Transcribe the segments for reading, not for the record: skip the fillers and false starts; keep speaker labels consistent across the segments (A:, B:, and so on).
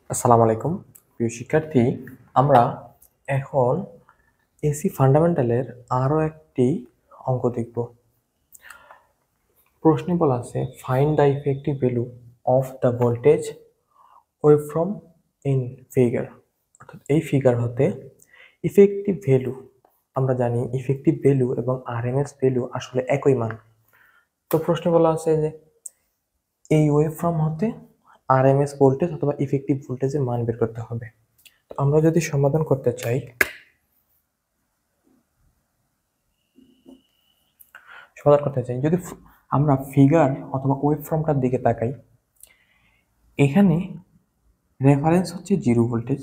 A: আসসালামু আলাইকুম প্রিয় শিক্ষার্থী। আমরা এখন এসি ফান্ডামেন্টালের আরও একটি অঙ্ক দেখব। প্রশ্নে বলা আছে find the effective value of the voltage waveform in figure. অর্থাৎ এই ফিগার হতে ইফেক্টিভ ভ্যালু, আমরা জানি ইফেক্টিভ ভ্যালু এবং আরএমএস ভ্যালু আসলে একই মান। তো প্রশ্নে বলা আছে যে এই ওয়েভফর্ম হতে আরএমএস ভোল্টেজ অথবা ইফেক্টিভ ভোল্টেজের মান বের করতে হবে। তো আমরা যদি সমাধান করতে চাই, যদি আমরা ফিগার অথবা ওয়েব ফর্মটার দিকে তাকাই, এখানে রেফারেন্স হচ্ছে 0 ভোল্টেজ,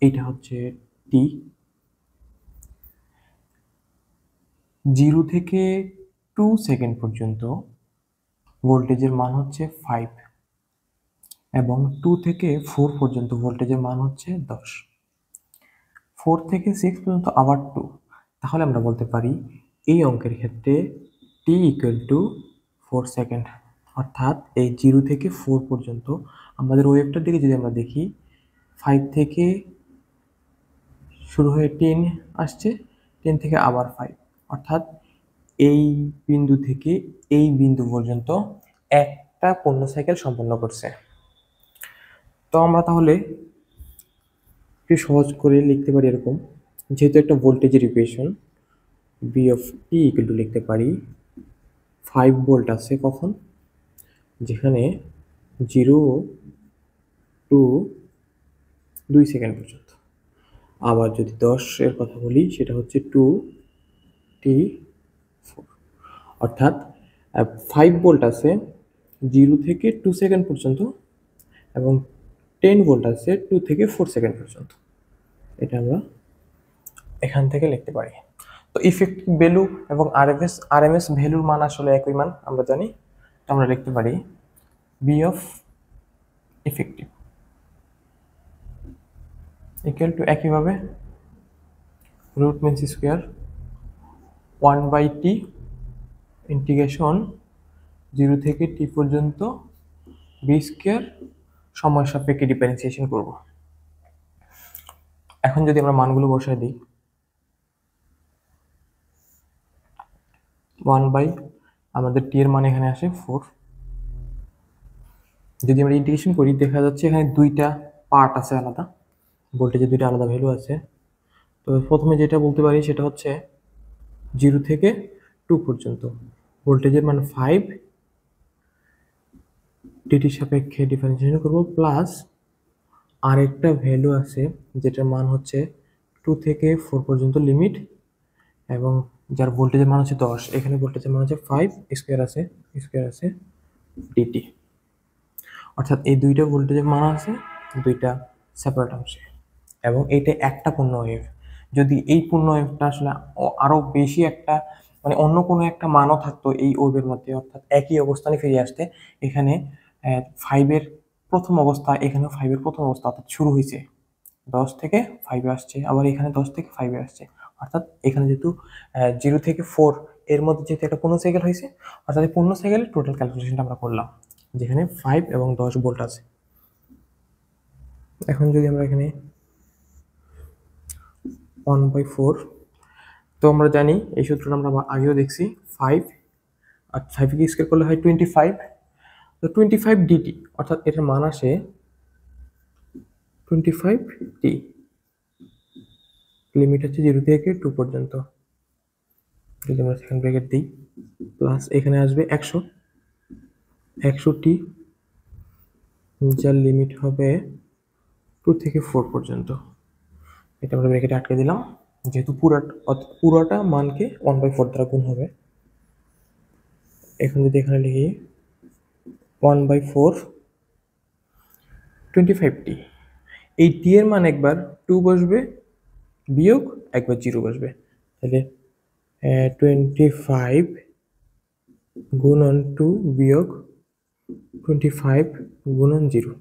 A: এইটা হচ্ছে টি। 0 থেকে 2 সেকেন্ড পর্যন্ত ভোল্টেজের মান হচ্ছে 5 এবং 2 থেকে 4 পর্যন্ত ভোল্টেজের মান হচ্ছে 10। 4 থেকে 6 পর্যন্ত আবার 2। তাহলে আমরা বলতে পারি এই অঙ্কের ক্ষেত্রে টি ইকুয়াল টু 4 সেকেন্ড। অর্থাৎ এই 0 থেকে 4 পর্যন্ত আমাদের ওয়েভটার দিকে যদি আমরা দেখি, 5 থেকে শুরু হয়ে 10 আসছে, 10 থেকে আবার 5, অর্থাৎ এই বিন্দু থেকে এই বিন্দু পর্যন্ত একটা পূর্ণ সাইকেল সম্পন্ন করছে। তো আমরা তাহলে একটু সহজ করে লিখতে পারি এরকম, যেহেতু একটা ভোল্টেজের equation, B of T equal to লিখতে পারি 5 ভোল্ট আছে কখন, যেখানে 0 টু 2 সেকেন্ড পর্যন্ত। আবার যদি 10 এর কথা বলি, সেটা হচ্ছে 2t4। অর্থাৎ 5 ভোল্ট আছে 0 থেকে 2 সেকেন্ড পর্যন্ত এবং 10 ভোল্ট আছে 2 থেকে 4 সেকেন্ড পর্যন্ত। এটা আমরা এখান থেকে লিখতে পারি। তো ইফেক্টিভ ভ্যালু এবং আরএমএস ভ্যালুর মান আসলে একই মান আমরা জানি। তো আমরা লিখতে পারি B of effective equal to একইভাবে root means square 1/t integration 0 থেকে টি পর্যন্ত বি স্কোয়ার সময় সাপেক্ষে ডিফারেন্সিয়েশন করব। এখন যদি আমরা মানগুলো বসাই দিই, 1 বাই আমাদের টি এর মান এখানে আসে 4। যদি আমরা ইন্টিগ্রেশন করি, দেখা যাচ্ছে এখানে দুইটা পার্ট আছে আলাদা, ভোল্টেজের দুইটা আলাদা ভ্যালু আছে। তো প্রথমে যেটা বলতে পারি সেটা হচ্ছে 0 থেকে 2 পর্যন্ত ভোল্টেজের মান 5, ডিটির সাপেক্ষে ডিফারেন্সিয়েশন করব, প্লাস আরেকটা ভ্যালু আছে যেটার মান হচ্ছে 2 থেকে 4 পর্যন্ত লিমিট, এবং যার ভোল্টেজের মান হচ্ছে 10। এখানে ভোল্টেজের মান হচ্ছে 5 স্কোয়ার আছে ডিটি। অর্থাৎ এই দুইটা ভোল্টেজের মান আছে দুইটা সেপারেট অংশে, এবং এইটা একটা পূর্ণ ওয়েভ। যদি এই পূর্ণ ওয়েভটা আসলে আরো বেশি একটা, মানে অন্য কোনো একটা মানও থাকতো এই ওয়েভের মধ্যে, অর্থাৎ একই অবস্থানে ফিরে আসতে, এখানে 5-এর প্রথম অবস্থা, এখানে 5-এর প্রথম অবস্থা, অর্থাৎ শুরু হয়েছে 10 থেকে 5-এ আসছে, আবার এখানে 10 থেকে 5-এ আসছে। অর্থাৎ এখানে যেহেতু 0 থেকে 4 এর মধ্যে যেহেতু একটা পূর্ণ সাইকেল হয়েছে, অর্থাৎ এই পূর্ণ সাইকেলের টোটাল ক্যালকুলেশনটা আমরা করলাম, যেখানে 5 এবং 10 ভোল্ট আছে। এখন যদি আমরা এখানে 1/4, তো আমরা জানি এই সূত্রটা আমরা আগেও দেখছি, 5 আর 5কে স্কোয়ার করলে হয় 25। তো 25 ডিটি, অর্থাৎ এটার মান আসে 25t। লিমিট হচ্ছে 0 থেকে 2 পর্যন্ত। যদি আমরা সেকেন্ড ব্র্যাকেট দিই, প্লাস এখানে আসবে 100t, যার লিমিট হবে 2 থেকে 4 পর্যন্ত। এটা আমরা ব্র্যাকেটে আটকে দিলাম, যেহেতু পুরোটা মানকে 1/4 দ্বারা গুণ হবে। এখন যদি এখানে লিখি 1/4 25t, এই টি এর মান একবার 2 বসবে, বিয়োগ একবার 0 বসবে, তাহলে 25 গুণন 2 বিয়োগ 25 গুণন 0,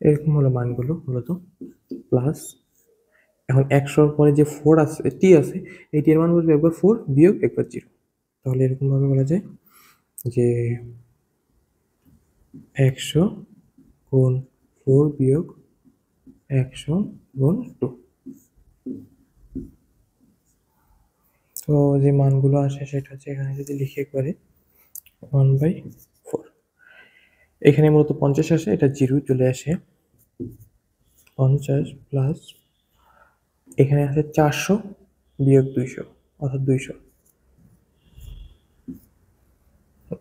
A: এরকম হলো মানগুলো মূলত। প্লাস এখন 100-র পরে যে 4 আছে, টি আছে, এই টি এর মান বসবে একবার 4 বিয়োগ একবার 0। তাহলে এরকমভাবে বলা যায় যে 100 গুণ 4 বিয়োগ 100 গুণ 2। তো যে মানগুলো আসে সেটা হচ্ছে এখানে যদি লিখি একবারে 1/4, এখানে মূলত 50 আসে, এটা 0 চলে আসে। 50 প্লাস এখানে আছে 400 বিয়োগ 200 অর্থাৎ 200,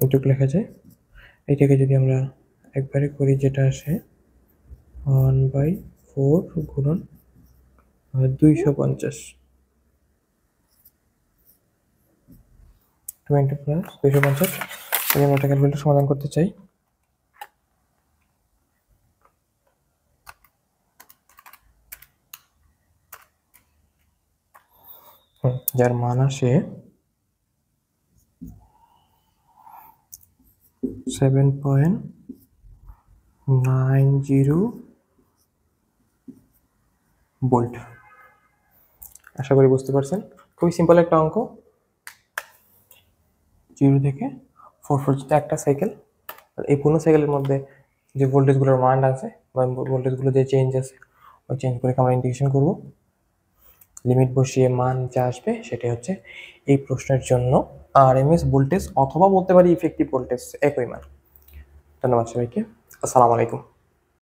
A: এটুকু লেখা যায়। এটাকে যদি আমরা একবারে করি যেটা আসে 1/4 গুণন 250, 20 প্লাস 250। এই জন্য এটা ক্যালকুলেটর সমাধান করতে চাই। যার মান আসে 7.90 ভোল্ট। আশা করি বুঝতে পারছেন, খুবই সিম্পল একটা অঙ্ক। 0 থেকে 4 পর্যন্ত একটা সাইকেল, এই পুরো সাইকেলের মধ্যে যে ভোল্টেজগুলোর মান আছে বা ভোল্টেজগুলো যে চেঞ্জ আছে ওই চেঞ্জ করে আমরা ইন্টিগ্রেশন করব। লিমিট বসিয়ে মান যা আসবে সেটাই হচ্ছে এই প্রশ্নের জন্য আরএমএস ভোল্টেজ, অথবা বলতে পারি ইফেক্টিভ ভোল্টেজ, একই মান। ধন্যবাদ সবাইকে, আসসালামু আলাইকুম।